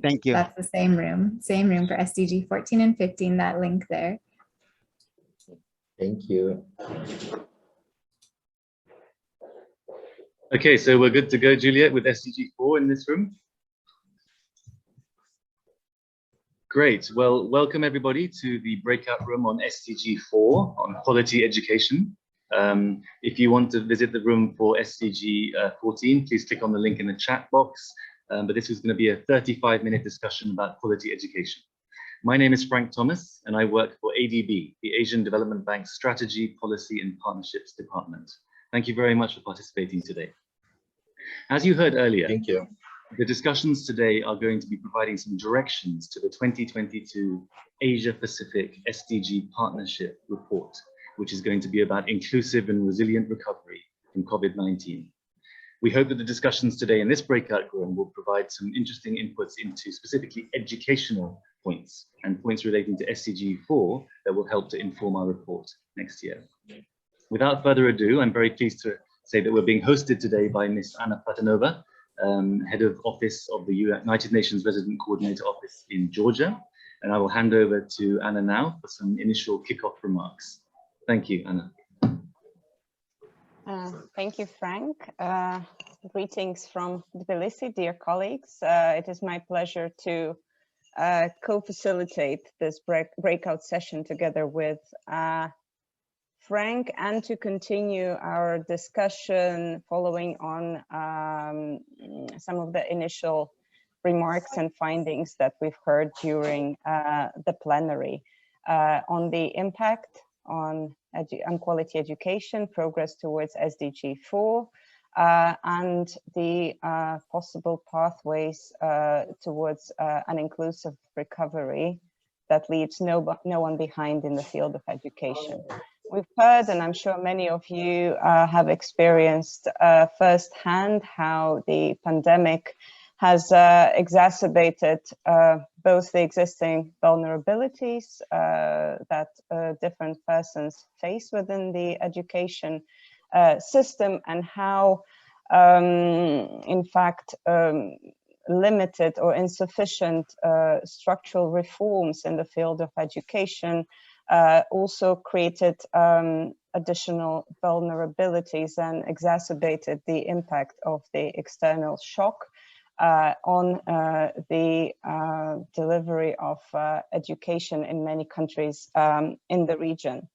Thank you. That's the same room for SDG 14 and 15, that link there. Thank you. Okay, so we're good to go, Juliet, with SDG4 in this room. Great. Well, welcome everybody to the breakout room on SDG4 on quality education. If you want to visit the room for SDG14, please click on the link in the chat box. But this is going to be a 35-minute discussion about quality education. My name is Frank Thomas, and I work for ADB, the Asian Development Bank's Strategy, Policy and Partnerships Department. Thank you very much for participating today. As you heard earlier, Thank you. The discussions today are going to be providing some directions to the 2022 Asia-Pacific SDG Partnership Report, which is going to be about inclusive and resilient recovery from COVID-19. We hope that the discussions today in this breakout room will provide some interesting inputs into specifically educational points and points relating to SDG4 that will help to inform our report next year. Without further ado, I'm very pleased to say that we're being hosted today by Ms. Anna Platanova, Head of Office of the United Nations Resident Coordinator Office in Georgia. And I will hand over to Anna now for some initial kickoff remarks. Thank you, Anna. Thank you, Frank. Greetings from Tbilisi, dear colleagues. It is my pleasure to co-facilitate this breakout session together with Frank, and to continue our discussion following on some of the initial remarks and findings that we've heard during the plenary on the impact on quality education, progress towards SDG4, and the possible pathways towards an inclusive recovery that leaves no one behind in the field of education. We've heard, and I'm sure many of you have experienced firsthand, how the pandemic has exacerbated both the existing vulnerabilities that different persons face within the education system, and how, in fact, limited or insufficient structural reforms in the field of education also created additional vulnerabilities and exacerbated the impact of the external shock on the delivery of education in many countries in the region.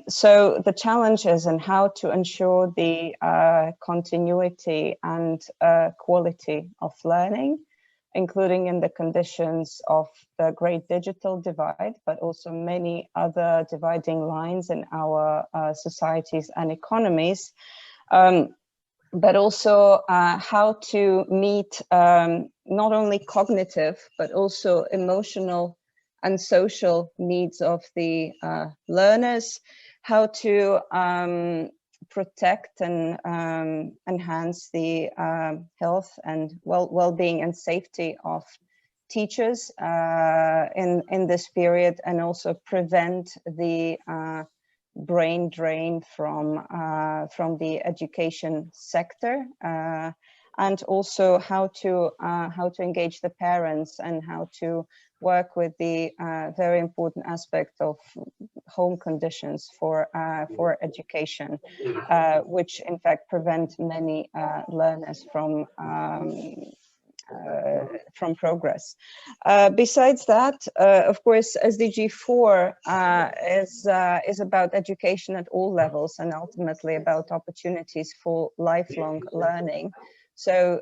So the challenge is in how to ensure the continuity and quality of learning, including in the conditions of the great digital divide, but also many other dividing lines in our societies and economies, but also how to meet not only cognitive, but also emotional and social needs of the learners, how to protect and enhance the health and well-being and safety of teachers in this period, and also prevent the brain drain from the education sector, and also how to engage the parents and how to work with the very important aspect of home conditions for education, which in fact prevent many learners from progress. Besides that, of course, SDG4 is about education at all levels, and ultimately about opportunities for lifelong learning. So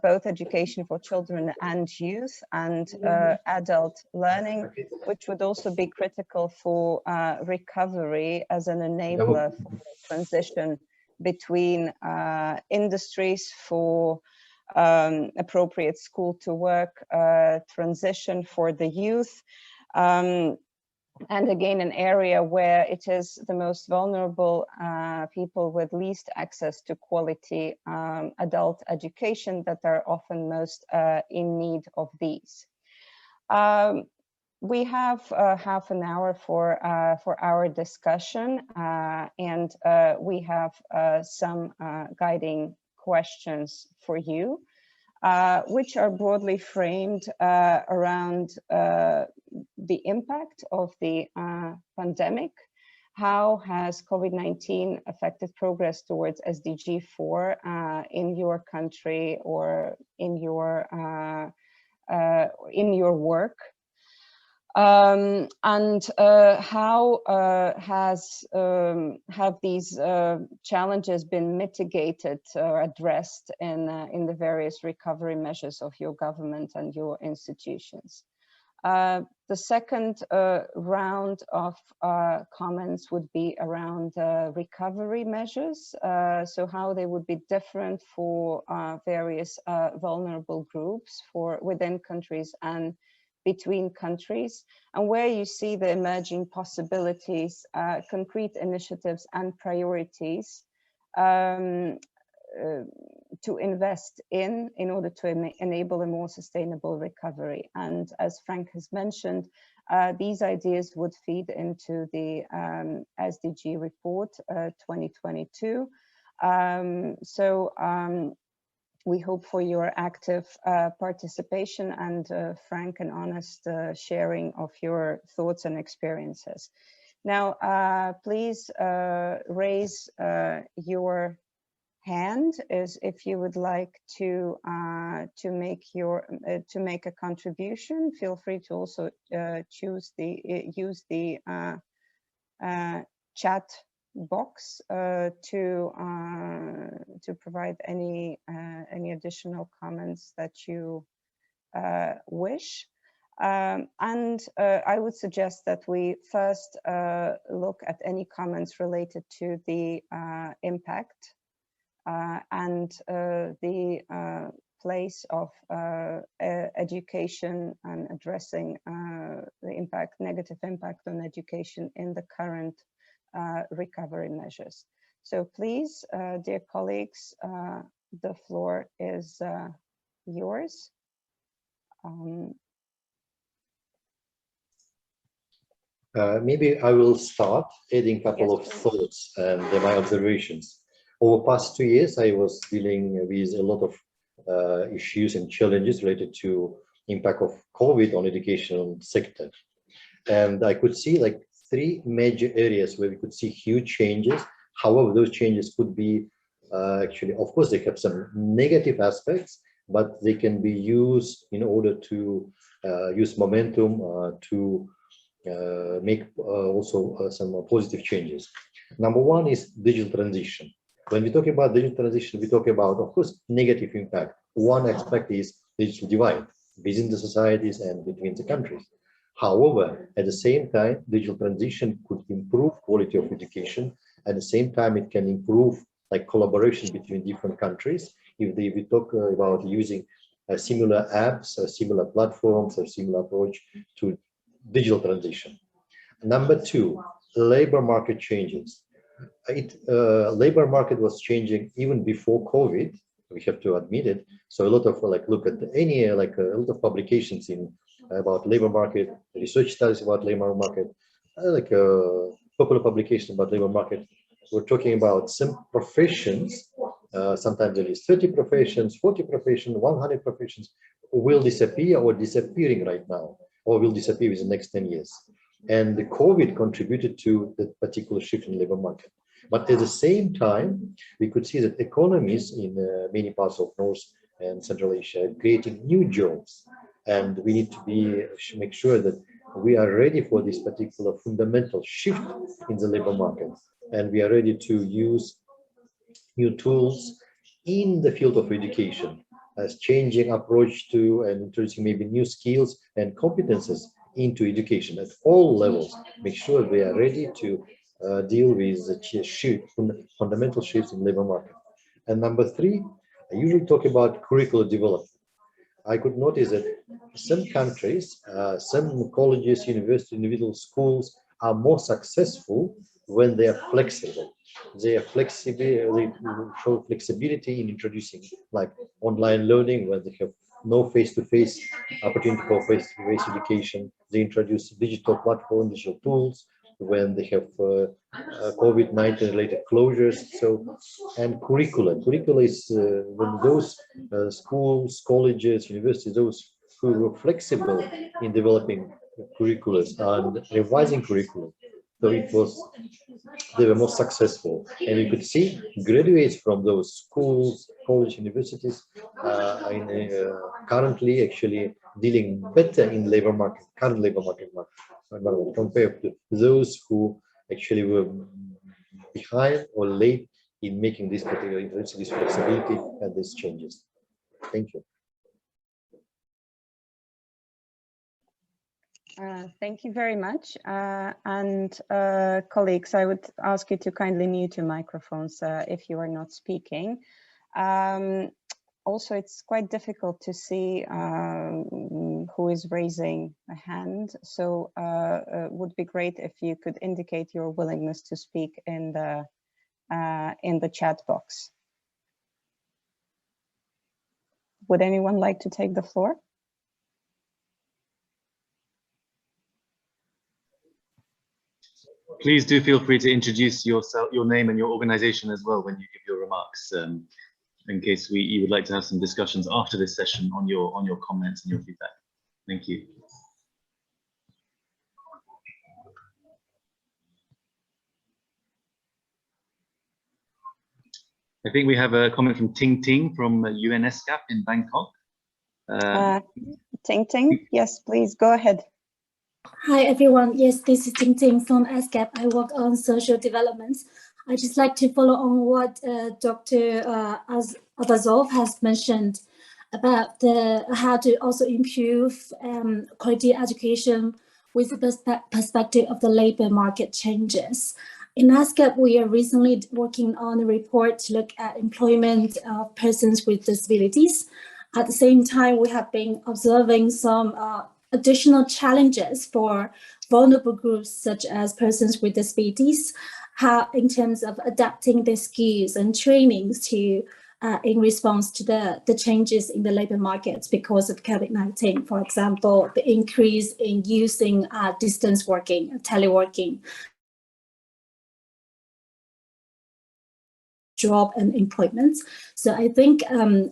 both education for children and youth, and adult learning, which would also be critical for recovery as an enabler for transition between industries, for appropriate school to work transition for the youth. And again, an area where it is the most vulnerable people with least access to quality adult education that are often most in need of these. We have half an hour for our discussion, and we have some guiding questions for you. which are broadly framed around the impact of the pandemic. How has COVID-19 affected progress towards SDG4 in your country or in your work? And how have these challenges been mitigated or addressed in the various recovery measures of your government and your institutions? The second round of comments would be around recovery measures, so how they would be different for various vulnerable groups within countries and between countries, and where you see the emerging possibilities, concrete initiatives and priorities to invest in order to enable a more sustainable recovery. And as Frank has mentioned, these ideas would feed into the SDG report 2022. We hope for your active participation and frank and honest sharing of your thoughts and experiences. Now, please raise your hand as if you would like to make a contribution. Feel free to also use the chat box to provide any additional comments that you wish. And I would suggest that we first look at any comments related to the impact and the place of education and addressing the negative impact on education in the current recovery measures. So please, dear colleagues, the floor is yours. Maybe I will start adding a couple of thoughts and my observations. Over the past 2 years, I was dealing with a lot of issues and challenges related to impact of COVID on educational sector. And I could see like 3 major areas where we could see huge changes. However, those changes could be actually, of course, they have some negative aspects, but they can be used in order to use momentum to make also some positive changes. Number 1 is digital transition. When we talk about digital transition, we talk about, of course, negative impact. One aspect is digital divide within the societies and between the countries. However, at the same time, digital transition could improve quality of education. At the same time, it can improve like collaboration between different countries. If we talk about using similar apps, or similar platforms, or similar approach to digital transition. Number 2, labor market changes. Labor market was changing even before COVID. We have to admit it. So a lot of look at any a lot of publications about labor market, research studies about labor market, popular publication about labor market. We're talking about some professions. Sometimes there is 30 professions, 40 professions, 100 professions will disappear or disappearing right now, or will disappear within the next 10 years. And the COVID contributed to the particular shift in the labor market. But at the same time, we could see that economies in many parts of North and Central Asia are creating new jobs. And we need to make sure that we are ready for this particular fundamental shift in the labor market. And we are ready to use new tools in the field of education as changing approach to and introducing maybe new skills and competences into education at all levels. Make sure we are ready to deal with the fundamental shifts in labor market. And number 3, I usually talk about curricular development. I could notice that some countries, some colleges, universities, individual schools are more successful when they are flexible. They show flexibility in introducing like online learning, where they have no face-to-face opportunity for face-to-face education. They introduce digital platforms, digital tools, when they have COVID-19 related closures. So, and curricula is when those schools, colleges, universities, those who were flexible in developing curricula and revising curriculum. So they were more successful, and you could see graduates from those schools, college, universities, currently actually dealing better in labor market, current labor market compared to those who actually were behind or late in making this particular this flexibility and these changes. Thank you. Thank you very much. Colleagues, I would ask you to kindly mute your microphones if you are not speaking. Also, it's quite difficult to see who is raising a hand. So it would be great if you could indicate your willingness to speak in the chat box. Would anyone like to take the floor? Please do feel free to introduce yourself, your name and your organization as well when you give your remarks, in case you would like to have some discussions after this session on your comments and your feedback. Thank you. I think we have a comment from Ting Ting from ESCAP in Bangkok. Ting Ting, yes, please go ahead. Hi everyone, yes, this is Ting Ting from ESCAP. I work on social developments. I just like to follow on what Dr. Abazov has mentioned about how to also improve quality education with the perspective of the labor market changes. In ESCAP, we are recently working on a report to look at employment of persons with disabilities. At the same time, we have been observing some additional challenges for vulnerable groups such as persons with disabilities, in terms of adapting their skills and trainings to in response to the changes in the labor markets because of COVID-19. For example, the increase in using distance working, teleworking, job and employment. So I think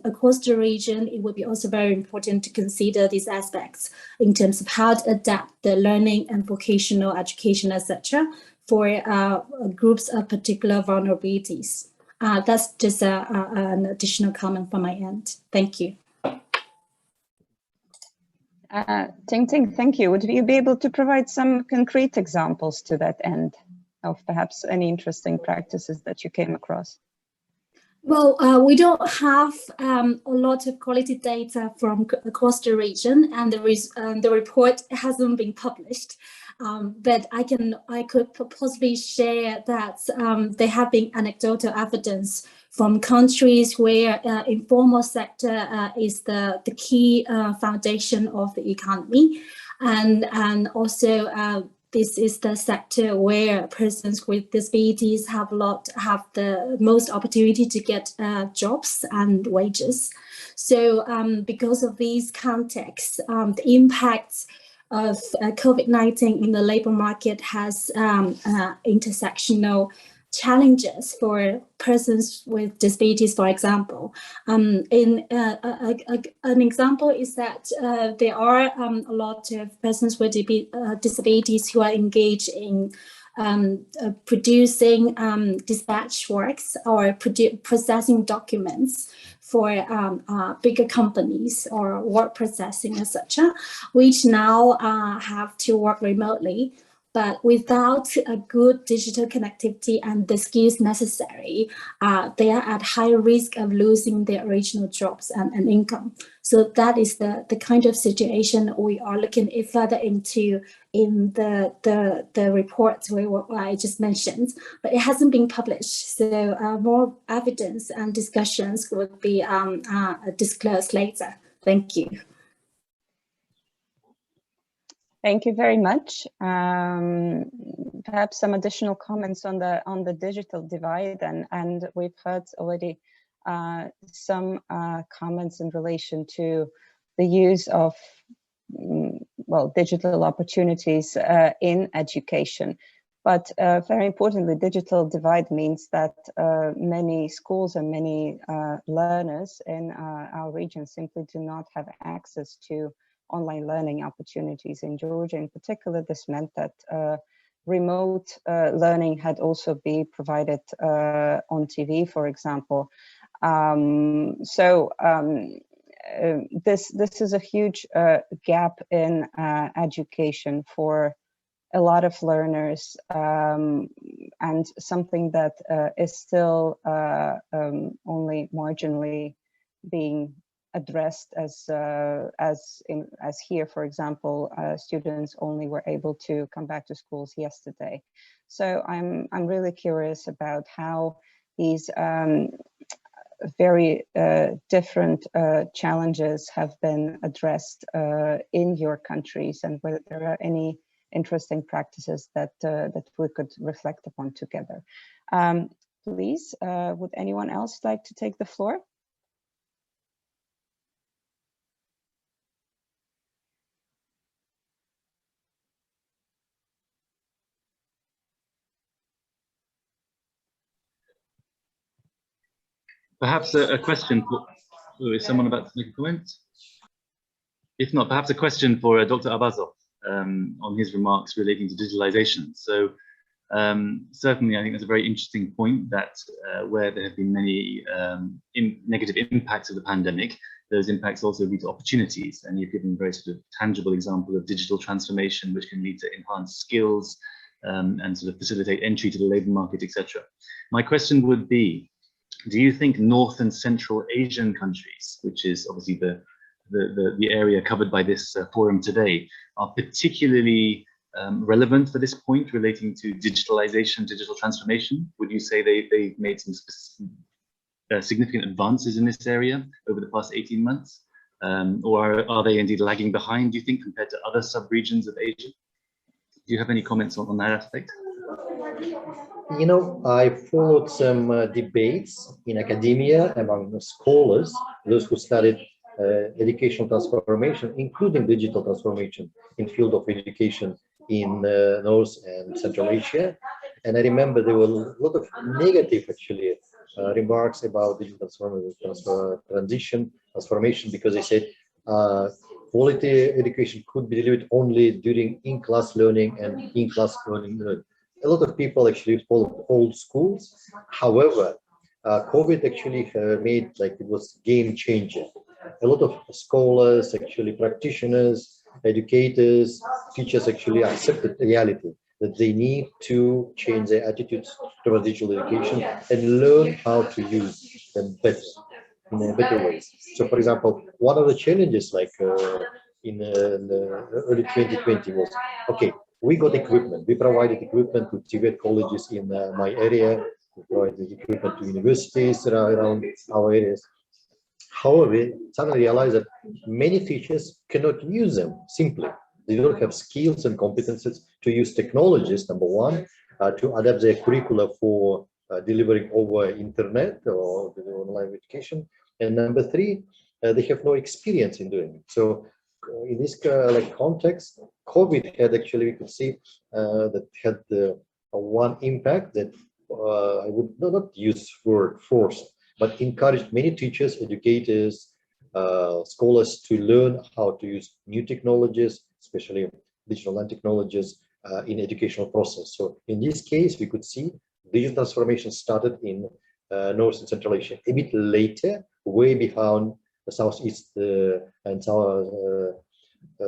across the region, it would be also very important to consider these aspects in terms of how to adapt the learning and vocational education, etc., for groups of particular vulnerabilities. That's just an additional comment from my end. Thank you. Ting Ting, thank you. Would you be able to provide some concrete examples to that end of perhaps any interesting practices that you came across? Well, we don't have a lot of quality data from across the region, and the report hasn't been published. But I could possibly share that there have been anecdotal evidence from countries where informal sector is the key foundation of the economy, and also this is the sector where persons with disabilities have the most opportunity to get jobs and wages. So because of these contexts, the impact of COVID-19 in the labor market has intersectional challenges for persons with disabilities, for example. An example is that there are a lot of persons with disabilities who are engaged in producing dispatch works or processing documents for bigger companies or work processing, etc., which now have to work remotely. But without a good digital connectivity and the skills necessary, they are at higher risk of losing their original jobs and income. So that is the kind of situation we are looking further into in the report I just mentioned, but it hasn't been published. So more evidence and discussions would be disclosed later. Thank you. Thank you very much. Perhaps some additional comments on the digital divide, and we've heard already some comments in relation to the use of digital opportunities in education. But very importantly, digital divide means that many schools and many learners in our region simply do not have access to online learning opportunities. In Georgia in particular, this meant that remote learning had also been provided on TV, for example. This is a huge gap in education for a lot of learners, and something that is still only marginally being addressed, as here, for example, students only were able to come back to schools yesterday. So I'm really curious about how these very different challenges have been addressed in your countries, and whether there are any interesting practices that we could reflect upon together. Please, would anyone else like to take the floor? Perhaps a question for, is someone about to make a comment? If not, perhaps a question for Dr. Abazov on his remarks relating to digitalization. So certainly, I think that's a very interesting point, that where there have been many negative impacts of the pandemic, those impacts also lead to opportunities. And you've given a very sort of tangible example of digital transformation, which can lead to enhanced skills and sort of facilitate entry to the labor market, etc. My question would be, do you think North and Central Asian countries, which is obviously the area covered by this forum today, are particularly relevant for this point relating to digitalization, digital transformation? Would you say they've made some significant advances in this area over the past 18 months? Or are they indeed lagging behind, do you think, compared to other sub-regions of Asia? Do you have any comments on that aspect? You know, I followed some debates in academia among scholars, those who studied educational transformation, including digital transformation in field of education in North and Central Asia. And I remember there were a lot of negative, actually, remarks about digital transformation, because they said quality education could be delivered only during in-class learning and in-class learning. A lot of people actually follow old schools. However, COVID actually made, like, it was game changer. A lot of scholars, actually practitioners, educators, teachers actually accepted reality that they need to change their attitudes towards digital education and learn how to use them better, in a better ways. So, for example, one of the challenges, like in the early 2020, was, okay, we got equipment. We provided equipment to Tibet colleges in my area. We provided equipment to universities around our areas. However, we suddenly realized that many teachers cannot use them simply. They don't have skills and competences to use technologies, number one, to adapt their curricula for delivering over internet or online education. And number three, they have no experience in doing it. So in this context, COVID had actually, we could see that had one impact that I would not use word forced, but encouraged many teachers, educators, scholars to learn how to use new technologies, especially digital and technologies in educational process. So in this case, we could see digital transformation started in North and Central Asia a bit later, way behind the Southeast and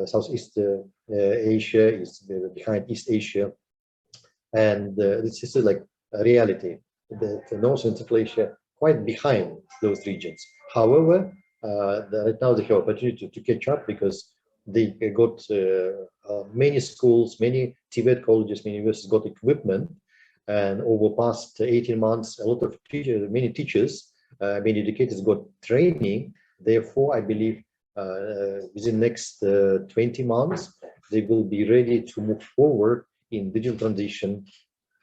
Southeast Asia is behind East Asia, and this is like a reality. The North and Central Asia quite behind those regions. However, right now they have opportunity to catch up, because they got many schools, many Tibet colleges, many universities got equipment, and over past 18 months, a lot of teachers, many teachers, many educators got training. Therefore, I believe within next 20 months, they will be ready to move forward in digital transition.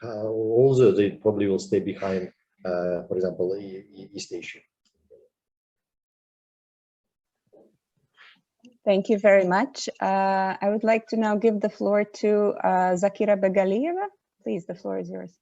Also, they probably will stay behind, for example, East Asia. Thank you very much. I would like to now give the floor to Zakira Begalieva. Please, the floor is yours.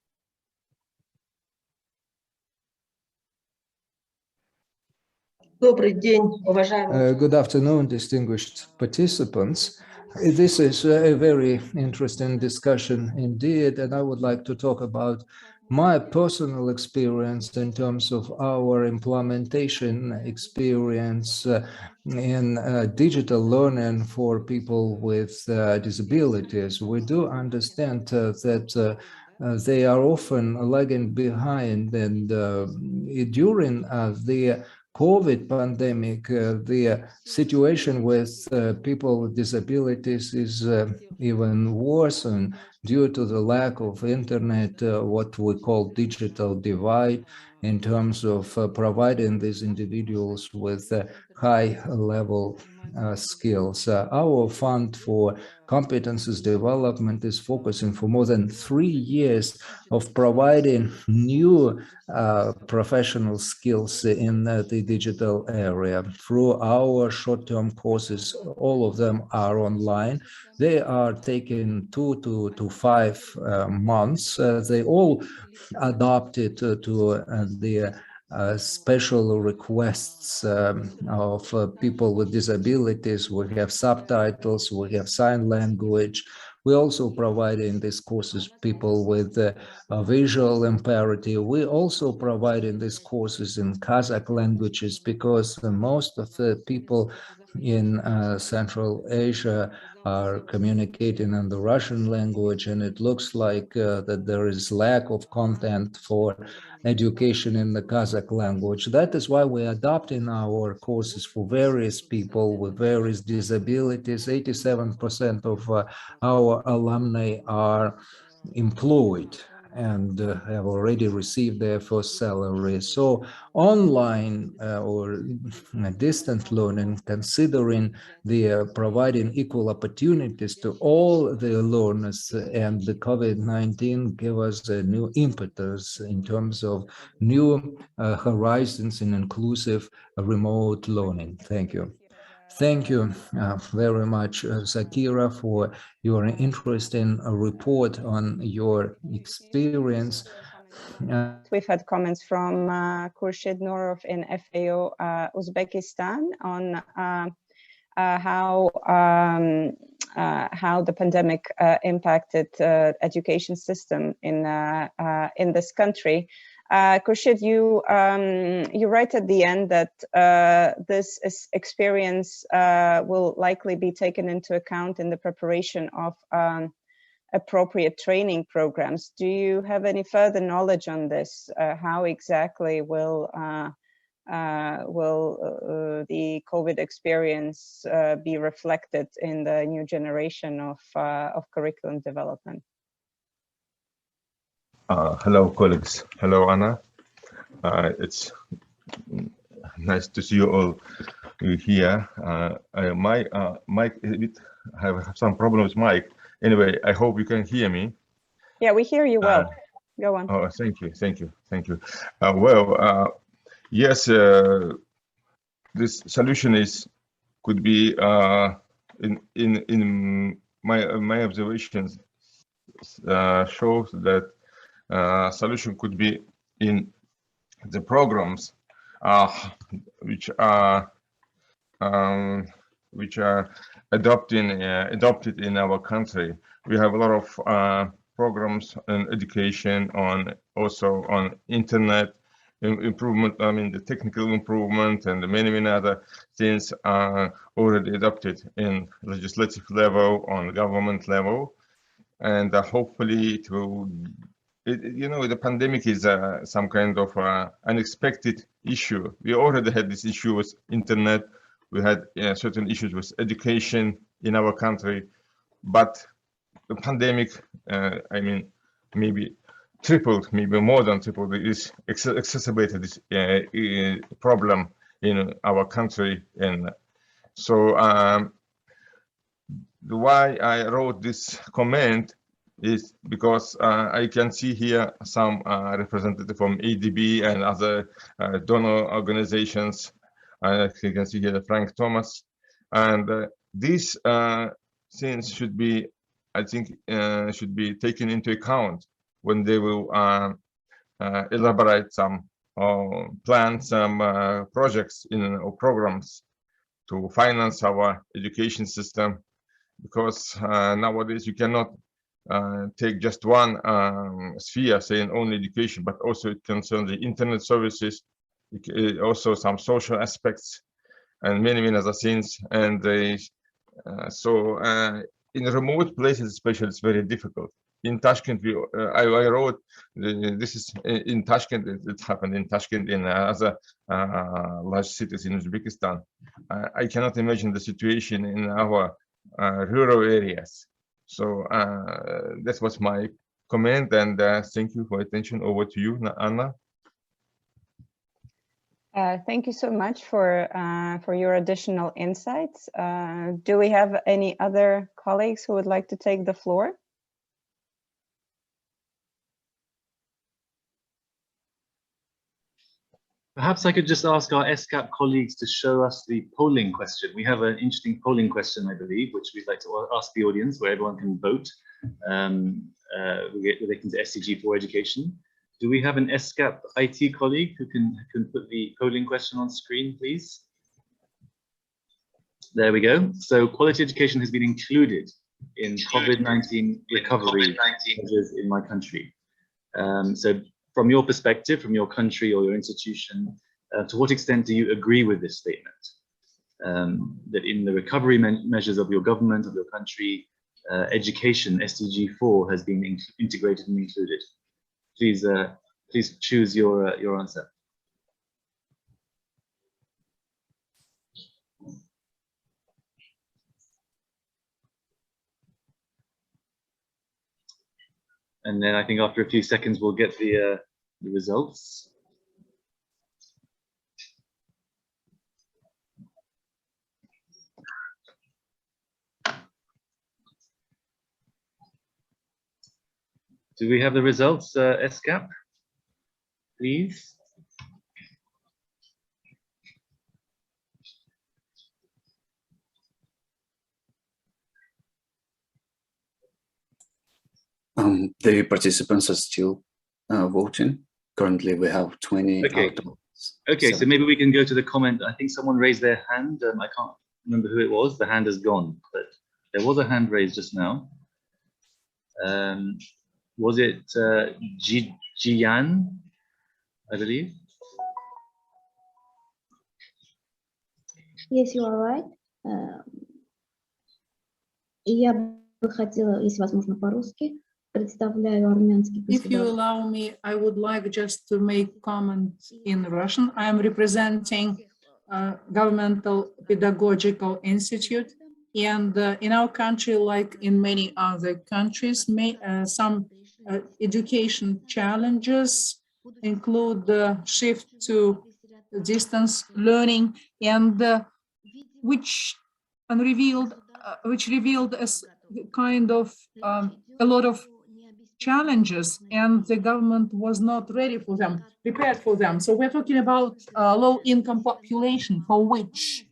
Good afternoon, distinguished participants. This is a very interesting discussion indeed, and I would like to talk about my personal experience in terms of our implementation experience in digital learning for people with disabilities. We do understand that they are often lagging behind, and during the COVID pandemic, the situation with people with disabilities is even worse, and due to the lack of internet, what we call digital divide, in terms of providing these individuals with high level skills. Our fund for competencies development is focusing for more than 3 years of providing new professional skills in the digital area through our short-term courses. All of them are online. They are taking 2 to 5 months. They all adapted to the special requests of people with disabilities. We have subtitles, we have sign language. We also provide in these courses people with visual impairment. We also provide in these courses in Kazakh languages, because most of the people in Central Asia are communicating in the Russian language, and it looks like that there is lack of content for education in the Kazakh language. That is why we adopt in our courses for various people with various disabilities. 87% of our alumni are employed and have already received their first salary. So online or distant learning, considering the providing equal opportunities to all the learners, and the COVID-19 gave us a new impetus in terms of new horizons in inclusive remote learning. Thank you. Thank you very much, Zakira, for your interesting report on your experience. We've had comments from Khurshid Nourov in FAO Uzbekistan on how the pandemic impacted education system in this country. Khurshid, you write at the end that this experience will likely be taken into account in the preparation of appropriate training programs. Do you have any further knowledge on this? How exactly will the COVID experience be reflected in the new generation of curriculum development? Hello, colleagues. Hello, Anna. It's nice to see you all here. My mic, I have some problems with mic. Anyway, I hope you can hear me. Yeah, we hear you well. Go on. Oh, thank you. Yes, this solution could be in my observations shows that solution could be in the programs which are adopted in our country. We have a lot of programs on education, also on internet improvement. I mean, the technical improvement and many other things are already adopted in legislative level, on government level, and hopefully it will. You know, the pandemic is some kind of unexpected issue. We already had this issue with internet. We had certain issues with education in our country, but the pandemic, I mean, maybe tripled, maybe more than tripled, is exacerbated this problem in our country. And so why I wrote this comment is because I can see here some representative from ADB and other donor organizations. You can see here Frank Thomas, and these things should be, I think, should be taken into account when they will elaborate some plan some projects or programs to finance our education system, because nowadays you cannot take just one sphere, saying only education, but also it concerns the internet services, also some social aspects, and many other things. And so in remote places especially, it's very difficult. In Tashkent, I wrote, this is in Tashkent, it happened in Tashkent, in other large cities in Uzbekistan. I cannot imagine the situation in our rural areas. So that was my comment, and thank you for attention. Over to you, Anna. Thank you so much for your additional insights. Do we have any other colleagues who would like to take the floor? Perhaps I could just ask our ESCAP colleagues to show us the polling question. We have an interesting polling question, I believe, which we'd like to ask the audience, where everyone can vote relating to SDG4 education. Do we have an ESCAP IT colleague who can put the polling question on screen, please? There we go. So quality education has been included in COVID-19 recovery measures in my country. So from your perspective, from your country or your institution, to what extent do you agree with this statement? That in the recovery measures of your government, of your country, education, SDG4 has been integrated and included. Please, please choose your answer. And then I think after a few seconds, we'll get the results. Do we have the results, ESCAP, please? The participants are still voting. Currently, we have 20. Okay. Okay, so maybe we can go to the comment. I think someone raised their hand. I can't remember who it was. The hand is gone, but there was a hand raised just now. Was it Jian, I believe? Yes, you are right. Я бы хотела, если возможно, по-русски. If you allow me, I would like just to make comment in Russian. I am representing Governmental Pedagogical Institute, and in our country, like in many other countries, some education challenges include the shift to distance learning, and which revealed as kind of a lot of challenges, and the government was not ready for them, prepared for them. So we're talking about low-income population for which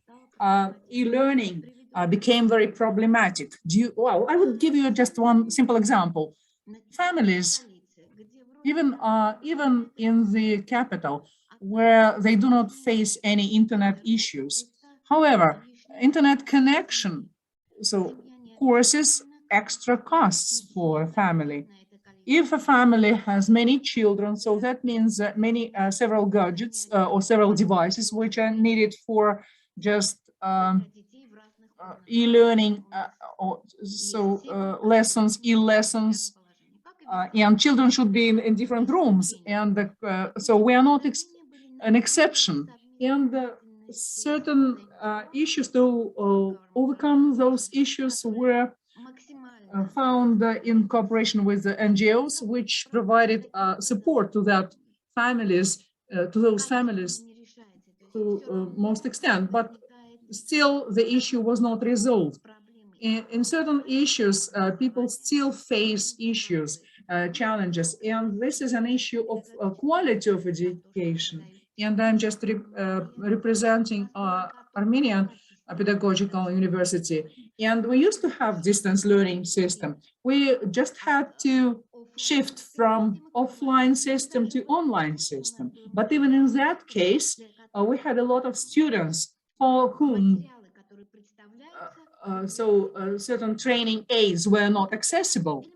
e-learning became very problematic. Well, I would give you just one simple example. Families, even in the capital, where they do not face any internet issues. However, internet connection, so courses, extra costs for a family. If a family has many children, so that means that several gadgets or several devices which are needed for just e-learning, lessons, e-lessons, and children should be in different rooms. And so we are not an exception. And certain issues to overcome those issues were found in cooperation with the NGOs, which provided support to those families to most extent, but still the issue was not resolved. In certain issues, people still face issues, challenges, and this is an issue of quality of education. And I'm just representing Armenian Pedagogical University, and we used to have distance learning system. We just had to shift from offline system to online system. But even in that case, we had a lot of students for whom certain training aids were not accessible.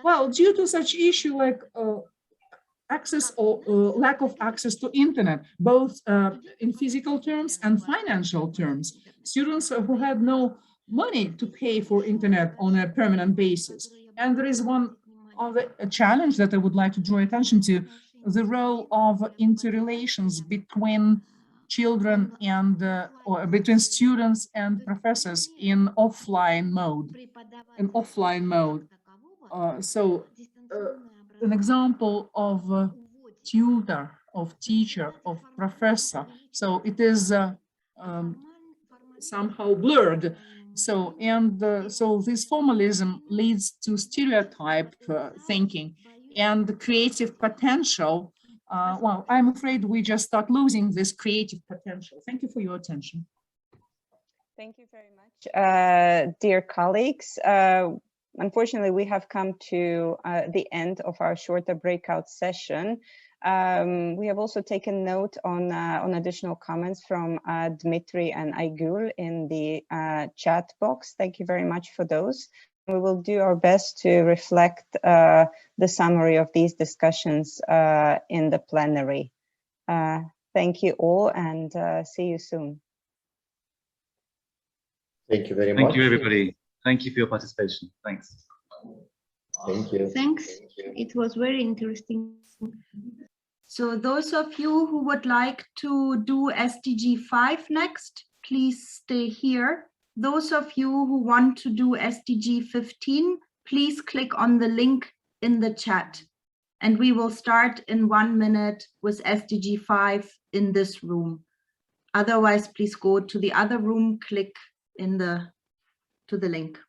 Well, due to such issue like access or lack of access to internet, both in physical terms and financial terms, students who had no money to pay for internet on a permanent basis. And there is one other challenge that I would like to draw attention to, the role of interrelations between children and or between students and professors in offline mode. An example of a tutor, of teacher, of professor. So it is somehow blurred. So this formalism leads to stereotype thinking and creative potential. Well, I'm afraid we just start losing this creative potential. Thank you for your attention. Thank you very much, dear colleagues. Unfortunately, we have come to the end of our shorter breakout session. We have also taken note on additional comments from Dmitry and Aygul in the chat box. Thank you very much for those. We will do our best to reflect the summary of these discussions in the plenary. Thank you all, and see you soon. Thank you very much. Thank you, everybody. Thank you for your participation. Thanks. Thank you. Thanks. It was very interesting. So those of you who would like to do SDG5 next, please stay here. Those of you who want to do SDG15, please click on the link in the chat. And we will start in 1 minute with SDG5 in this room. Otherwise, please go to the other room, click to the link.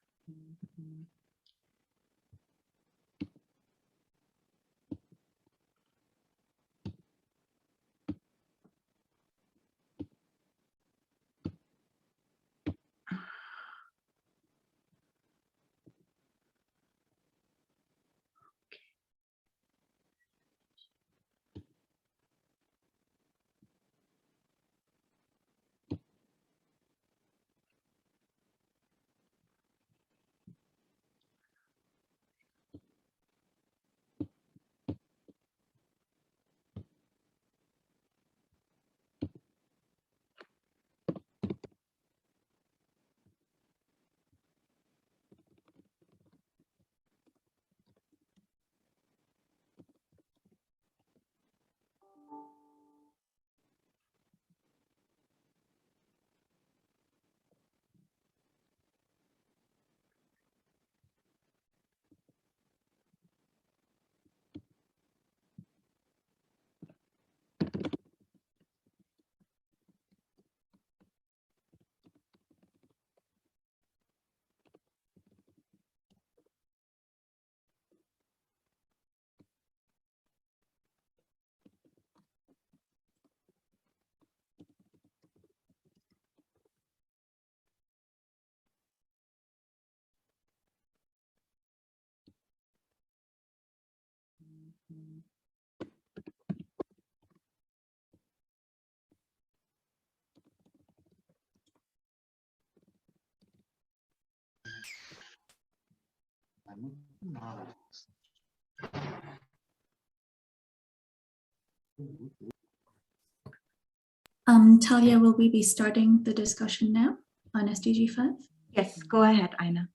Talia, will we be starting the discussion now on SDG5? Yes, go ahead, Aina.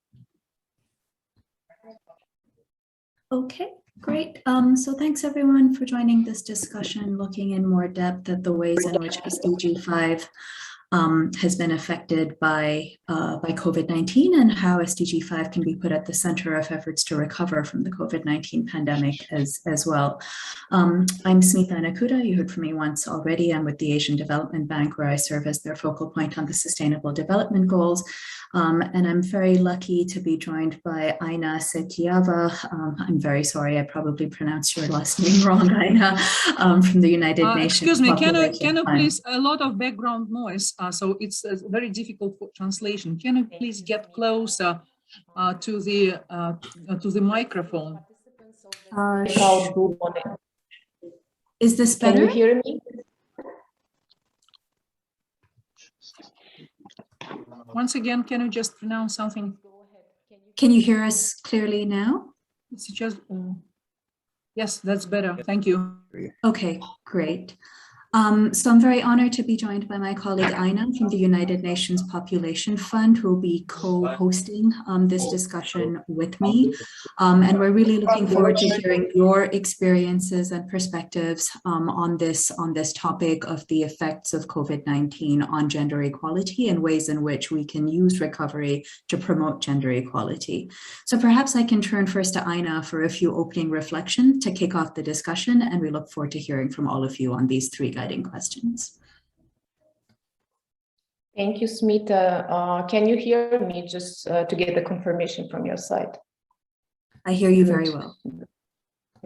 Okay, great. So thanks everyone for joining this discussion, looking in more depth at the ways in which SDG5 has been affected by COVID-19 and how SDG5 can be put at the center of efforts to recover from the COVID-19 pandemic as well. I'm Smita Nakuda. You heard from me once already. I'm with the Asian Development Bank, where I serve as their focal point on the Sustainable Development Goals. And I'm very lucky to be joined by Aina Setiava. I'm very sorry, I probably pronounced your last name wrong, Aina, from the United Nations. Excuse me, can you please, a lot of background noise, so it's very difficult for translation. Can you please get closer to the microphone? breakout group on it. Is this better? Can you hear me? Once again, can you just pronounce something? Can you hear us clearly now? It's just, yes, that's better. Thank you. Okay, great. So I'm very honored to be joined by my colleague Aina from the United Nations Population Fund, who will be co-hosting this discussion with me. And we're really looking forward to hearing your experiences and perspectives on this topic of the effects of COVID-19 on gender equality and ways in which we can use recovery to promote gender equality. So perhaps I can turn first to Aina for a few opening reflections to kick off the discussion, and we look forward to hearing from all of you on these three guiding questions. Thank you, Smita. Can you hear me just to get the confirmation from your side? I hear you very well.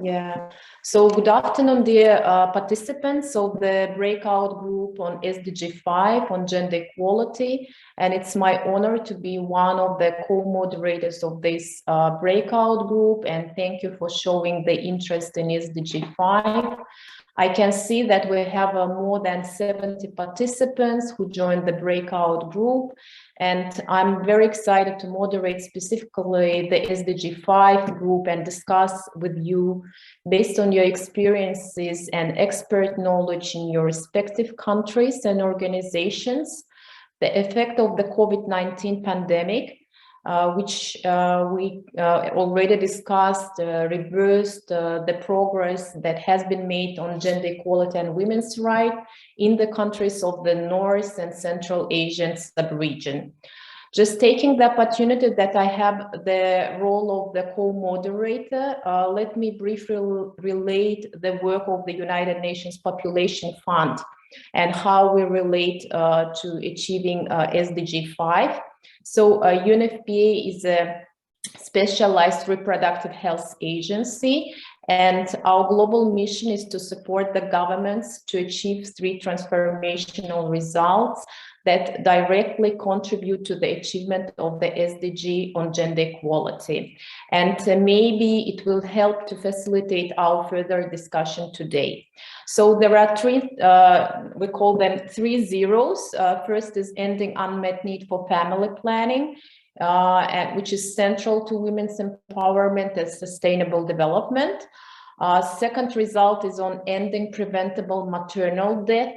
Yeah. So good afternoon, dear participants of the breakout group on SDG5 on gender equality. And it's my honor to be one of the co-moderators of this breakout group. And thank you for showing the interest in SDG5. I can see that we have more than 70 participants who joined the breakout group, and I'm very excited to moderate specifically the SDG5 group and discuss with you, based on your experiences and expert knowledge in your respective countries and organizations, the effect of the COVID-19 pandemic, which we already discussed, reversed the progress that has been made on gender equality and women's rights in the countries of the North and Central Asian sub-region. Just taking the opportunity that I have the role of the co-moderator, let me briefly relate the work of the United Nations Population Fund and how we relate to achieving SDG5. So UNFPA is a specialized reproductive health agency, and our global mission is to support the governments to achieve three transformational results that directly contribute to the achievement of the SDG on gender equality. And maybe it will help to facilitate our further discussion today. So there are three, we call them 3 zeros. First is ending unmet need for family planning, which is central to women's empowerment and sustainable development. Second result is on ending preventable maternal death.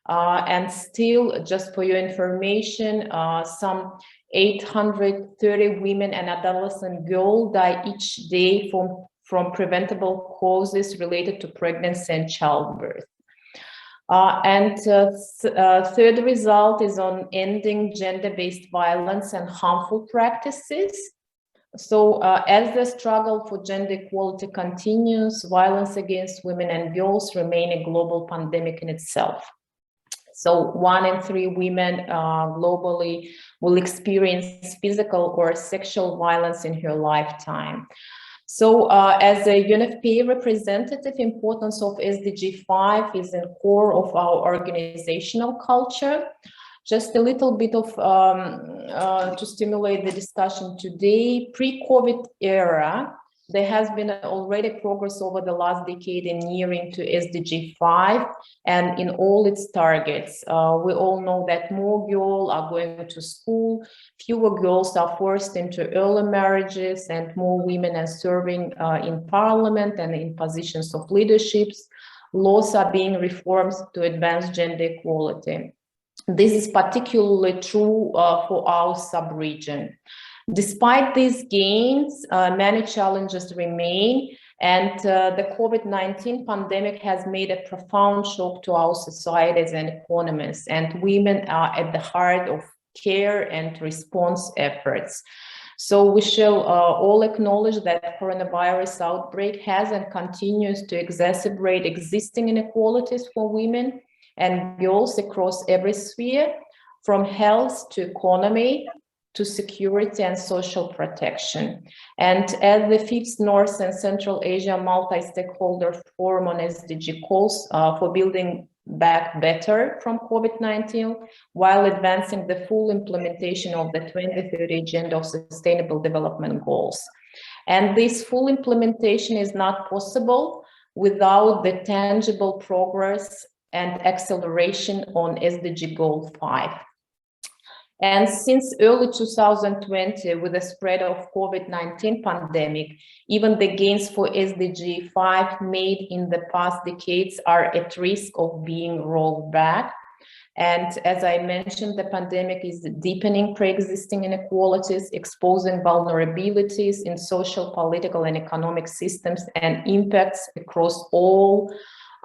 And still, just for your information, some 830 women and adolescent girls die each day from preventable causes related to pregnancy and childbirth. Third result is on ending gender-based violence and harmful practices. So as the struggle for gender equality continues, violence against women and girls remain a global pandemic in itself. So 1 in 3 women globally will experience physical or sexual violence in her lifetime. So as a UNFPA representative, importance of SDG5 is in core of our organizational culture. Just a little bit of to stimulate the discussion today, pre-COVID era, there has been already progress over the last decade in nearing to SDG5 and in all its targets. We all know that more girls are going to school, fewer girls are forced into early marriages, and more women are serving in parliament and in positions of leaderships. Laws are being reformed to advance gender equality. This is particularly true for our sub-region. Despite these gains, many challenges remain, and the COVID-19 pandemic has made a profound shock to our societies and economies, and women are at the heart of care and response efforts. So we shall all acknowledge that coronavirus outbreak has and continues to exacerbate existing inequalities for women and girls across every sphere, from health to economy, to security and social protection. And as the 5th North and Central Asia Multi-Stakeholder Forum on SDG calls for building back better from COVID-19, while advancing the full implementation of the 2030 Agenda of Sustainable Development Goals. And this full implementation is not possible without the tangible progress and acceleration on SDG Goal 5. And since early 2020, with the spread of COVID-19 pandemic, even the gains for SDG 5 made in the past decades are at risk of being rolled back. And as I mentioned, the pandemic is deepening pre-existing inequalities, exposing vulnerabilities in social, political, and economic systems, and impacts across all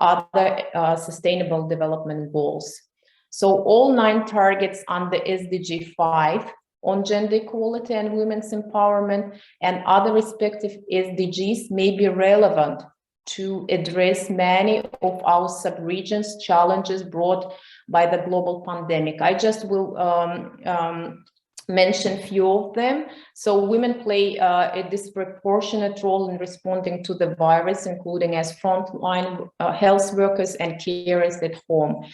other sustainable development goals. So all 9 targets under SDG 5 on gender equality and women's empowerment and other respective SDGs may be relevant to address many of our sub-regions' challenges brought by the global pandemic. I just will mention a few of them. So women play a disproportionate role in responding to the virus, including as frontline health workers and carers at home.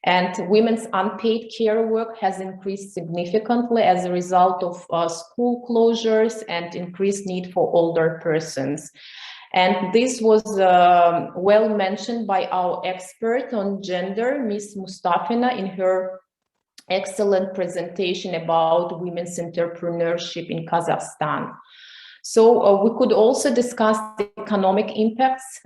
And women's unpaid care work has increased significantly as a result of school closures and increased need for older persons. And this was well mentioned by our expert on gender, Ms. Mustafina, in her excellent presentation about women's entrepreneurship in Kazakhstan. So we could also discuss the economic impacts,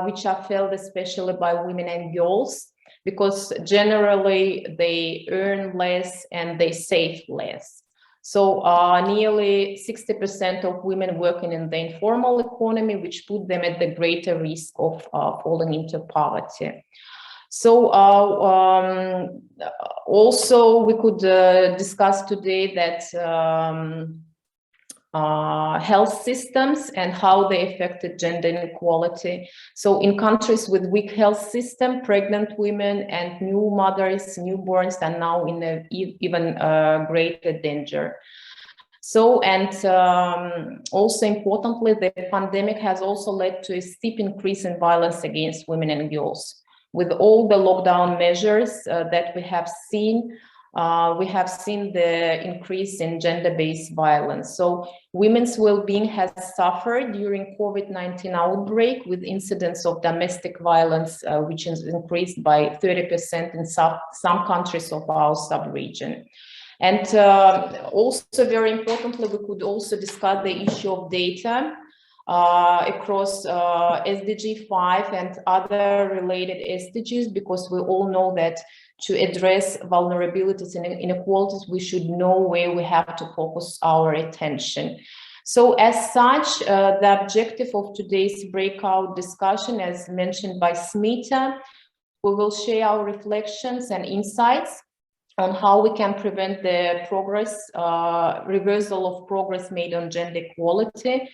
which are felt especially by women and girls, because generally they earn less and they save less. So nearly 60% of women working in the informal economy, which put them at the greater risk of falling into poverty. So also we could discuss today that health systems and how they affected gender inequality. So in countries with weak health system, pregnant women and new mothers, newborns are now in a even greater danger. So, and also importantly, the pandemic has also led to a steep increase in violence against women and girls. With all the lockdown measures that we have seen the increase in gender-based violence. So women's well-being has suffered during COVID-19 outbreak, with incidents of domestic violence, which has increased by 30% in some countries of our sub-region. And also very importantly, we could also discuss the issue of data across SDG 5 and other related SDGs, because we all know that to address vulnerabilities and inequalities, we should know where we have to focus our attention. So as such, the objective of today's breakout discussion, as mentioned by Smita, we will share our reflections and insights on how we can prevent the reversal of progress made on gender equality.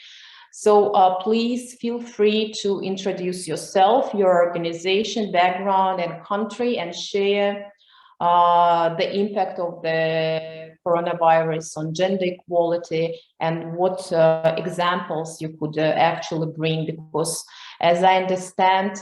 So please feel free to introduce yourself, your organization, background, and country, and share the impact of the coronavirus on gender equality and what examples you could actually bring, because as I understand,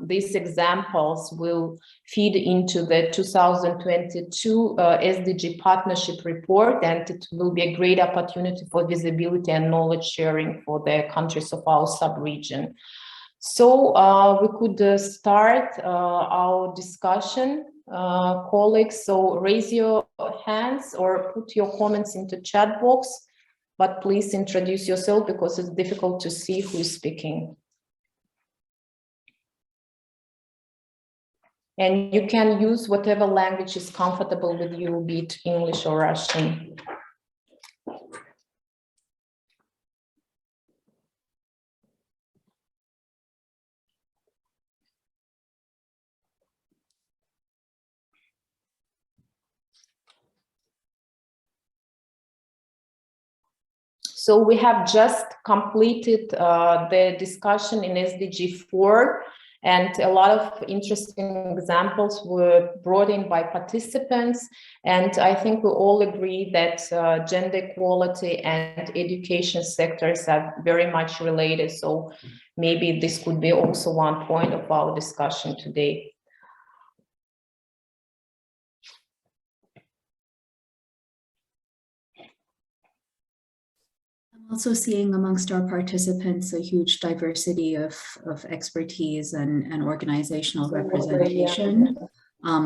these examples will feed into the 2022 SDG partnership report, and it will be a great opportunity for visibility and knowledge sharing for the countries of our sub-region. So we could start our discussion, colleagues. So raise your hands or put your comments into chat box, but please introduce yourself because it's difficult to see who is speaking. And you can use whatever language is comfortable with you, be it English or Russian. So we have just completed the discussion in SDG 4, and a lot of interesting examples were brought in by participants. And I think we all agree that gender equality and education sectors are very much related. So maybe this could be also one point of our discussion today. Also seeing amongst our participants a huge diversity of expertise and organizational representation.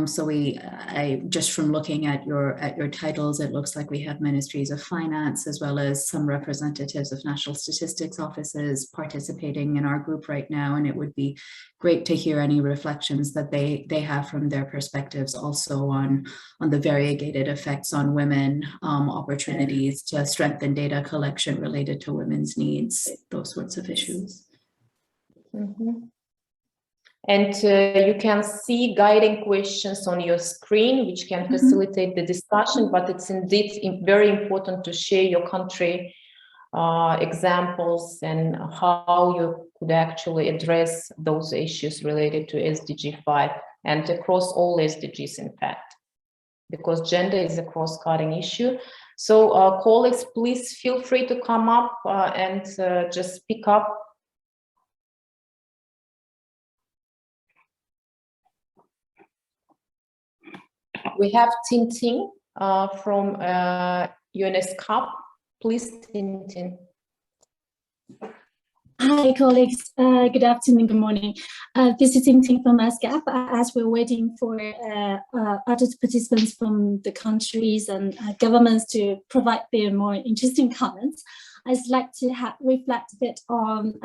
So I just from looking at your titles, it looks like we have ministries of finance as well as some representatives of national statistics offices participating in our group right now, and it would be great to hear any reflections that they have from their perspectives also on the variegated effects on women, opportunities to strengthen data collection related to women's needs, those sorts of issues. Mm-hmm. And you can see guiding questions on your screen, which can facilitate the discussion, but it's indeed very important to share your country examples and how you could actually address those issues related to SDG5 and across all SDGs, in fact, because gender is a cross-cutting issue. So colleagues, please feel free to come up and just speak up. We have Tintin from ESCAP. Please, Tintin. Hi, colleagues. Good afternoon, good morning. This is Tintin from ESCAP. As we're waiting for other participants from the countries and governments to provide their more interesting comments, I'd like to reflect a bit on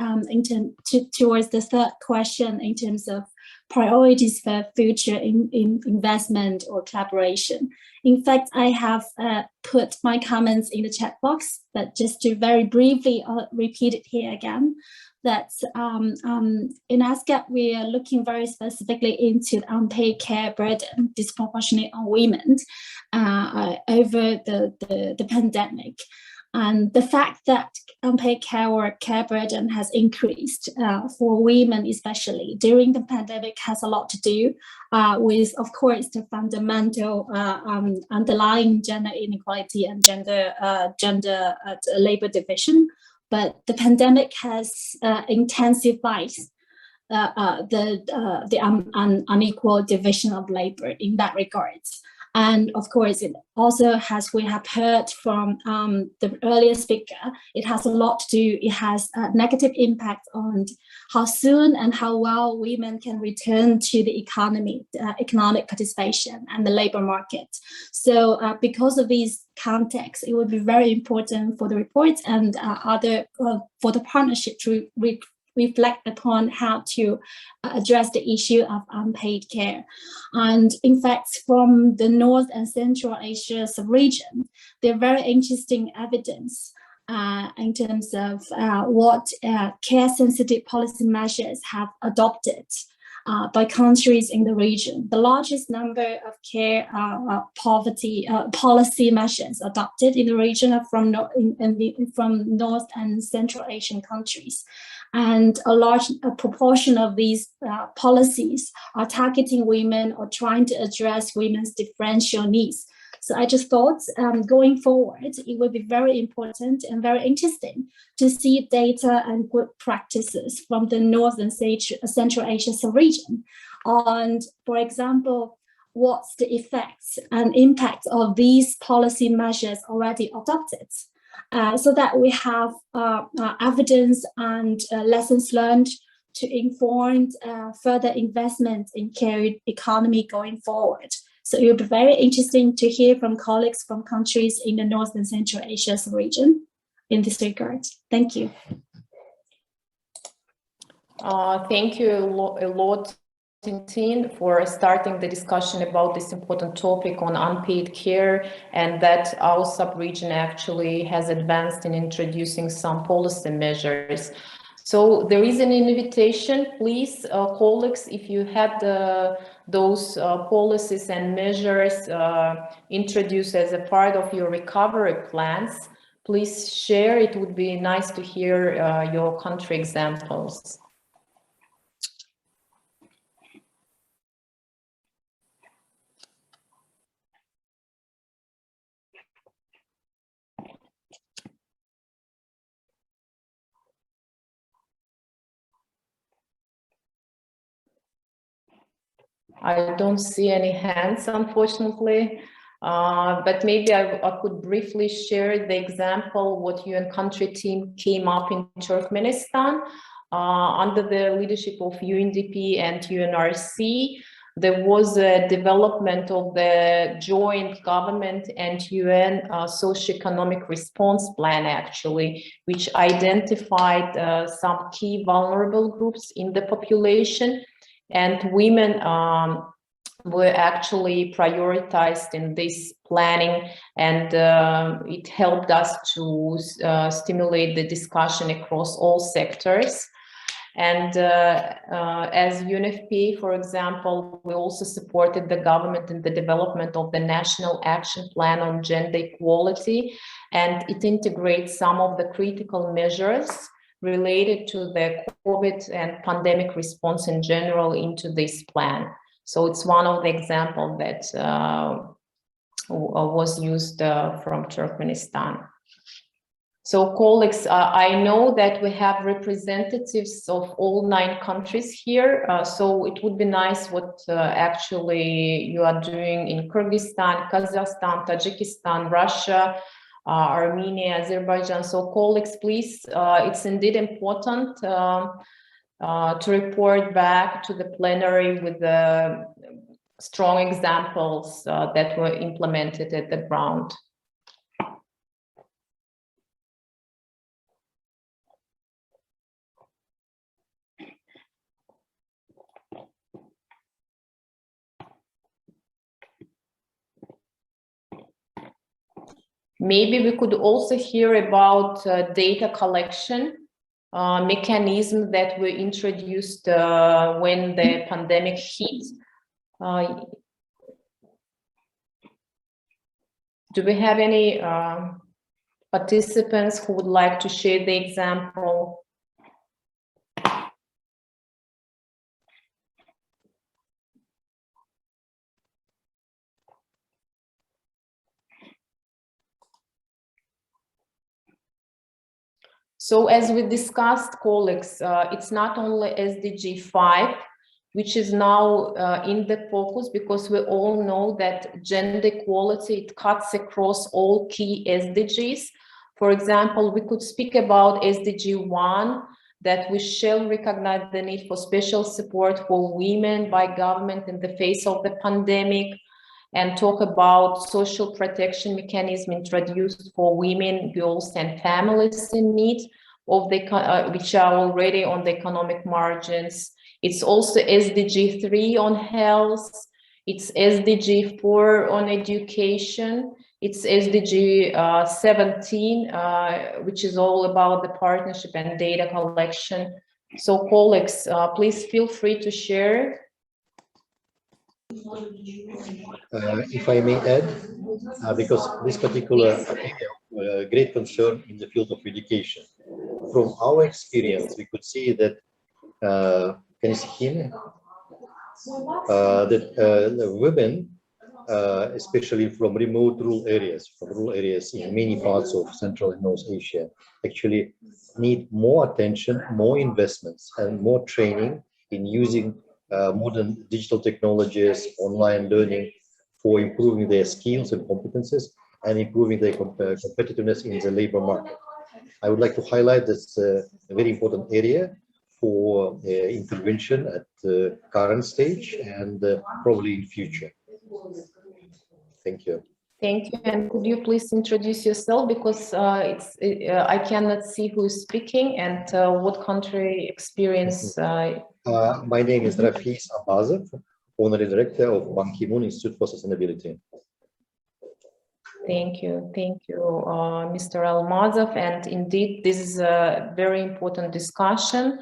towards the third question in terms of priorities for future investment or collaboration. In fact, I have put my comments in the chat box, but just to very briefly repeat it here again, that in ASCAP, we are looking very specifically into the unpaid care burden disproportionate on women over the pandemic. And the fact that unpaid care or care burden has increased for women, especially during the pandemic, has a lot to do with, of course, the fundamental underlying gender inequality and gender labor division. But the pandemic has intensified the unequal division of labor in that regard. And of course, it also has, we have heard from the earlier speaker, it has a lot to do, it has a negative impact on how soon and how well women can return to the economy, economic participation and the labor market. So because of these contexts, it would be very important for the report and for the partnership to reflect upon how to address the issue of unpaid care. And in fact, from the North and Central Asia sub-region, there are very interesting evidence in terms of what care-sensitive policy measures have adopted by countries in the region. The largest number of care poverty policy measures adopted in the region are from North and Central Asian countries. And a large proportion of these policies are targeting women or trying to address women's differential needs. So I just thought going forward, it would be very important and very interesting to see data and good practices from the North and Central Asia region on, for example, what's the effects and impact of these policy measures already adopted. So that we have evidence and lessons learned to inform further investment in care economy going forward. So it will be very interesting to hear from colleagues from countries in the North and Central Asia region in this regard. Thank you. Thank you a lot, Tintin, for starting the discussion about this important topic on unpaid care, and that our sub-region actually has advanced in introducing some policy measures. So there is an invitation, please, colleagues, if you had those policies and measures introduced as a part of your recovery plans, please share. It would be nice to hear your country examples. I don't see any hands, unfortunately. But maybe I could briefly share the example what UN country team came up in Turkmenistan under the leadership of UNDP and UNRC. There was a development of the joint government and UN socioeconomic response plan, actually, which identified some key vulnerable groups in the population, and women were actually prioritized in this planning, and it helped us to stimulate the discussion across all sectors. And as UNFPA, for example, we also supported the government in the development of the National Action Plan on Gender Equality, and it integrates some of the critical measures related to the COVID and pandemic response in general into this plan. So it's one of the examples that was used from Turkmenistan. So colleagues, I know that we have representatives of all 9 countries here. So it would be nice what actually you are doing in Kyrgyzstan, Kazakhstan, Tajikistan, Russia, Armenia, Azerbaijan. So colleagues, please, it's indeed important to report back to the plenary with the strong examples that were implemented at the ground. Maybe we could also hear about data collection mechanism that were introduced when the pandemic hit. Do we have any participants who would like to share the example? So as we discussed, colleagues, it's not only SDG5, which is now in the focus, because we all know that gender equality, it cuts across all key SDGs. For example, we could speak about SDG1, that we shall recognize the need for special support for women by government in the face of the pandemic, and talk about social protection mechanism introduced for women, girls, and families in need of the which are already on the economic margins. It's also SDG3 on health. It's SDG4 on education. It's SDG 17, which is all about the partnership and data collection. So colleagues, please feel free to share. If I may add, because this particular area of great concern in the field of education. From our experience, we could see that, can you see me? That the women, especially from remote rural areas in many parts of Central and North Asia, actually need more attention, more investments, and more training in using modern digital technologies, online learning, for improving their skills and competences and improving their competitiveness in the labor market. I would like to highlight this a very important area for intervention at the current stage and probably in future. Thank you. Thank you. And could you please introduce yourself, because I cannot see who is speaking and what country experience. My name is Rafiz Abazov, Honorary Director of Ban Ki-moon Institute for Sustainability. Thank you, Mr. Almazov. And indeed, this is a very important discussion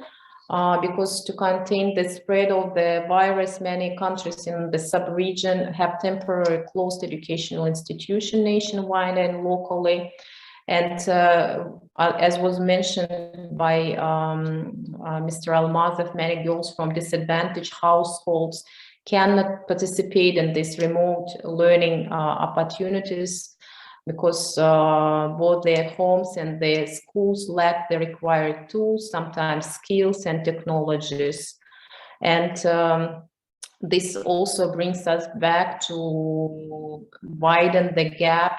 because to contain the spread of the virus, many countries in the sub-region have temporarily closed educational institutions nationwide and locally. And as was mentioned by Mr. Almazov, many girls from disadvantaged households cannot participate in these remote learning opportunities because both their homes and their schools lack the required tools, sometimes skills and technologies. And This also brings us back to widen the gap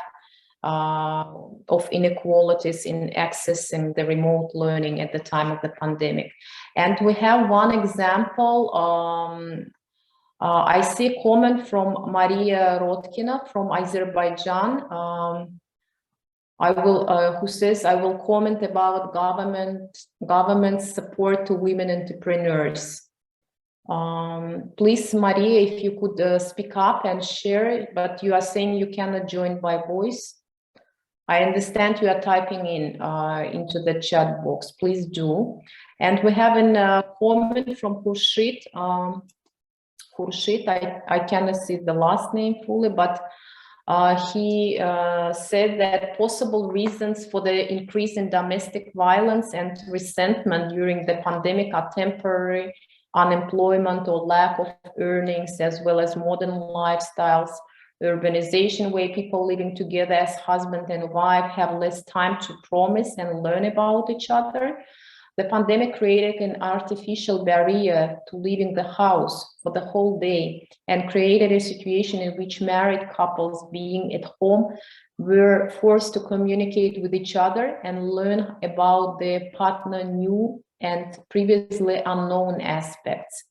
of inequalities in accessing the remote learning at the time of the pandemic. And we have one example. I see a comment from Maria Rodkina from Azerbaijan. Who says, I will comment about government support to women entrepreneurs. Please, Maria, if you could speak up and share, but you are saying you cannot join by voice. I understand you are typing in into the chat box. Please do. And we have a comment from Khurshid. Khurshid, I cannot see the last name fully, but he said that possible reasons for the increase in domestic violence and resentment during the pandemic are temporary unemployment or lack of earnings, as well as modern lifestyles, urbanization, where people living together as husband and wife have less time to promise and learn about each other. The pandemic created an artificial barrier to leaving the house for the whole day and created a situation in which married couples being at home were forced to communicate with each other and learn about their partner new and previously unknown aspects.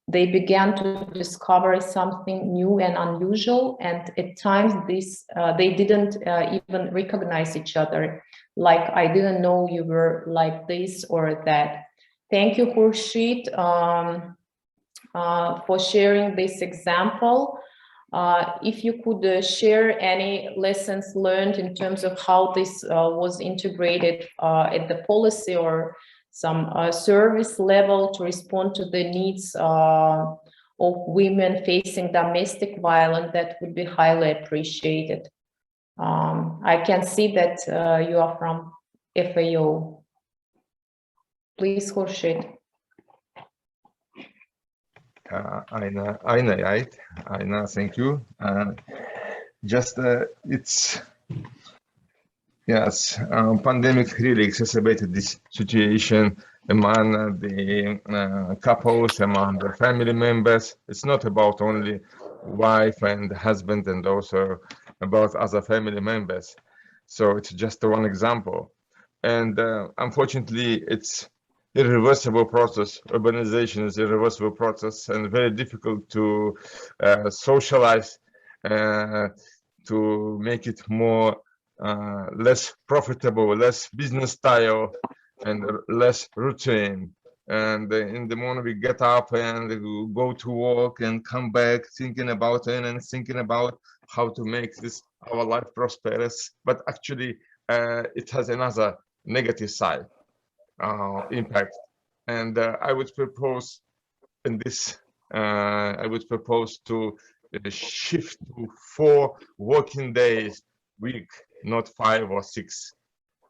They began to discover something new and unusual, and at times they didn't even recognize each other. Like, I didn't know you were like this or that. Thank you, Khurshid, for sharing this example. If you could share any lessons learned in terms of how this was integrated at the policy or some service level to respond to the needs of women facing domestic violence, that would be highly appreciated. I can see that you are from FAO. Please, Khurshid. Aina, right? Aina, thank you. Yes, pandemic really exacerbated this situation among the couples, among the family members. It's not about only wife and husband, and also about other family members. So it's just one example. And unfortunately, it's irreversible process. Urbanization is a irreversible process and very difficult to socialize, to make it more less profitable, less business style, and less routine. And in the morning we get up and go to work and come back thinking about it and thinking about how to make this our life prosperous. But actually it has another negative side impact. And I would propose in this, I would propose to shift to 4 working days week, not 5 or 6,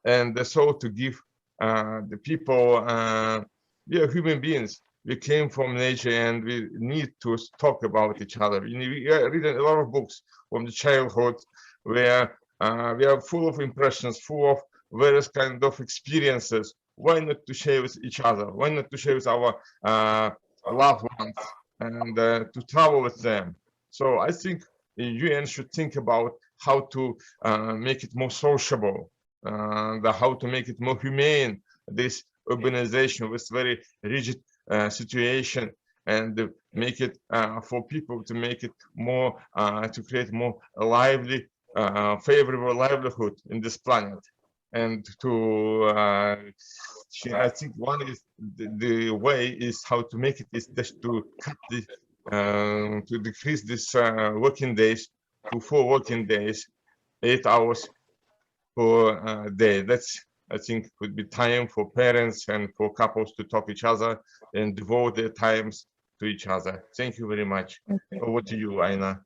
and so to give the people, we are human beings, we came from nature and we need to talk about each other. We are reading a lot of books from the childhood where we are full of impressions, full of various kind of experiences. Why not to share with each other? Why not to share with our loved ones and to travel with them? So I think the UN should think about how to make it more sociable, how to make it more humane, this urbanization with very rigid situation, and make it for people to make it more, to create more lively, favorable livelihood in this planet. And to, I think one is the way is how to make it is just to cut the, to decrease this working days to 4 working days, 8 hours per day. That's, I think, would be time for parents and for couples to talk to each other and devote their times to each other. Thank you very much. Okay. Over to you, Aina.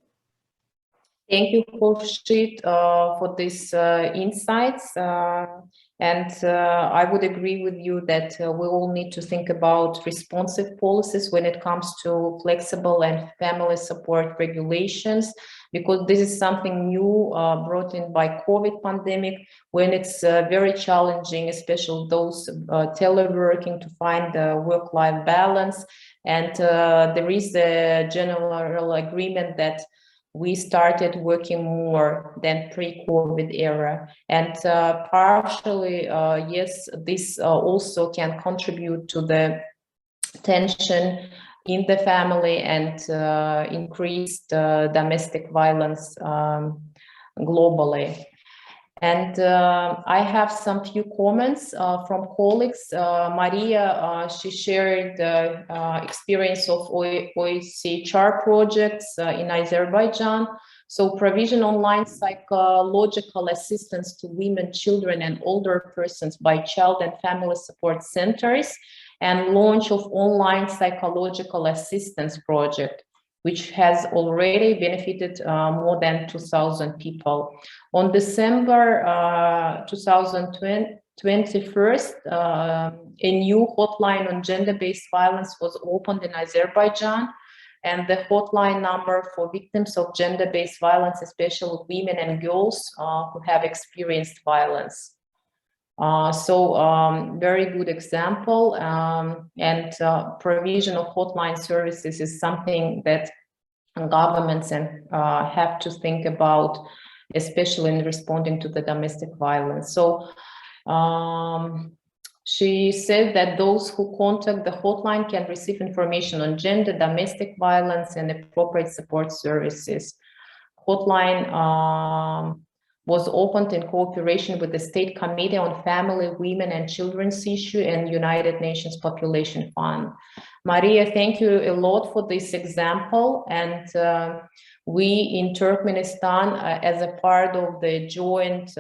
Thank you, Khurshid, for these insights. And I would agree with you that we all need to think about responsive policies when it comes to flexible and family support regulations, because this is something new brought in by COVID pandemic, when it's very challenging, especially those teleworking, to find the work-life balance. And there is a general agreement that we started working more than pre-COVID era. And partially, yes, this also can contribute to the tension in the family and increased domestic violence globally. And I have some few comments from colleagues. Maria, she shared the experience of OHCHR projects in Azerbaijan. So provision online psychological assistance to women, children, and older persons by child and family support centers, and launch of online psychological assistance project, which has already benefited more than 2,000 people. On December 2021, a new hotline on gender-based violence was opened in Azerbaijan, and the hotline number for victims of gender-based violence, especially women and girls who have experienced violence. Very good example, and provision of hotline services is something that governments have to think about, especially in responding to the domestic violence. So she said that those who contact the hotline can receive information on gender, domestic violence, and appropriate support services. Hotline was opened in cooperation with the State Committee on Family, Women and Children's Issue and United Nations Population Fund. Maria, thank you a lot for this example. And we in Turkmenistan, as a part of the joint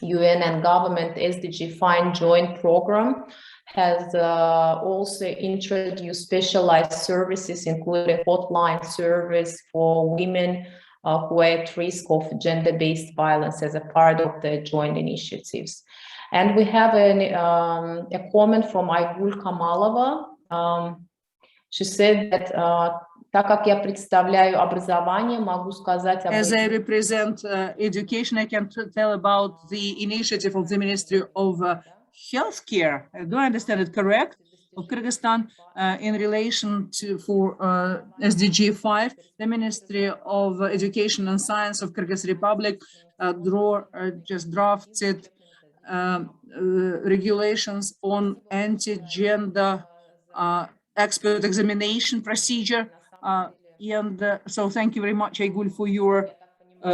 UN and government SDG5 joint program, has also introduced specialized services, including hotline service for women who are at risk of gender-based violence as a part of the joint initiatives. And we have a comment from Aygul Kamalova. She said that так как я представляю образование, могу сказать... As I represent education, I can tell about the initiative of the Ministry of Healthcare. Do I understand it correct? Of Kyrgyzstan in relation to SDG5, the Ministry of Education and Science of Kyrgyz Republic just drafted regulations on anti-gender expert examination procedure. So thank you very much, Aygul, for your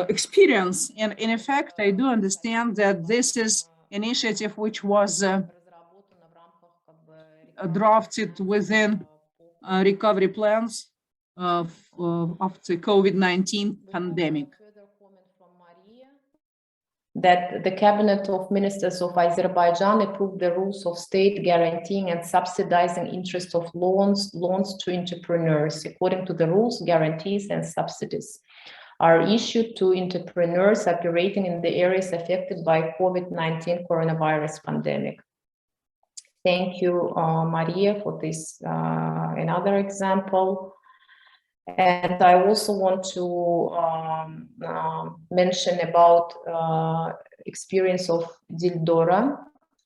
experience. And in effect, I do understand that this is an initiative which was drafted within recovery plans after COVID-19 pandemic. That the Cabinet of Ministers of Azerbaijan approved the rules of state guaranteeing and subsidizing interest of loans to entrepreneurs. According to the rules, guarantees and subsidies are issued to entrepreneurs operating in the areas affected by COVID-19 coronavirus pandemic. Thank you, Maria, for this another example. And I also want to mention about experience of Dildora.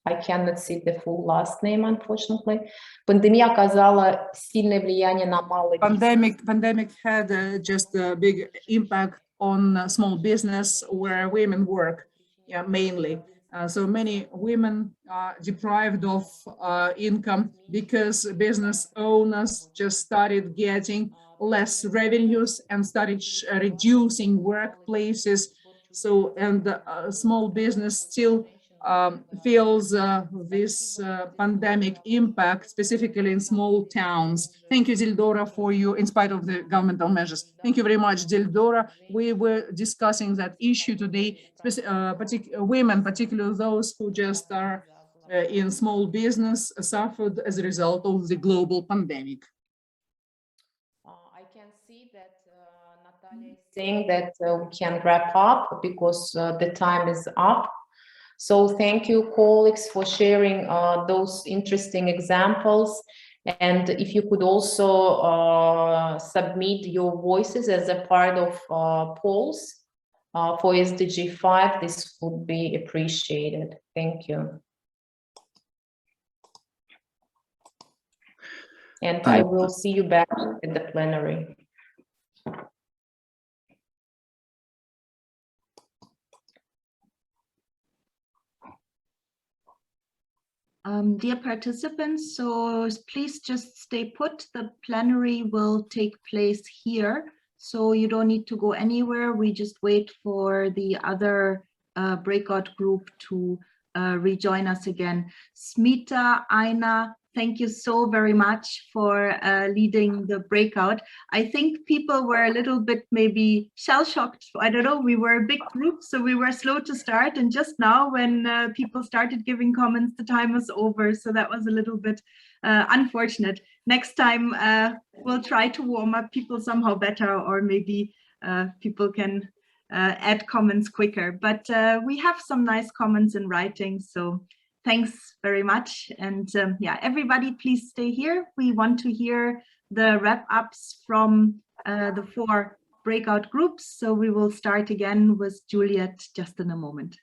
I cannot see the full last name, unfortunately. Pandemic had just a big impact on small business where women work, mainly. So many women are deprived of income because business owners just started getting less revenues and started reducing workplaces. So, and small business still feels this pandemic impact, specifically in small towns. Thank you, Dildora, for you, in spite of the governmental measures. Thank you very much, Dildora. We were discussing that issue today, women, particularly those who just are in small business, suffered as a result of the global pandemic. I can see that Natalia is saying that we can wrap up because the time is up. So thank you, colleagues, for sharing those interesting examples. And if you could also submit your voices as a part of polls for SDG5, this would be appreciated. Thank you. And I will see you back in the plenary. Dear participants, so please just stay put. The plenary will take place here, so you don't need to go anywhere. We just wait for the other breakout group to rejoin us again. Smita, Aina, thank you so very much for leading the breakout. I think people were a little bit maybe shell-shocked. I don't know, we were a big group, so we were slow to start. And just now when people started giving comments, the time was over. So that was a little bit unfortunate. Next time, we'll try to warm up people somehow better, or maybe people can add comments quicker. But we have some nice comments in writing, so thanks very much. And yeah, everybody, please stay here. We want to hear the wrap-ups from the 4 breakout groups. So we will start again with Juliet just in a moment.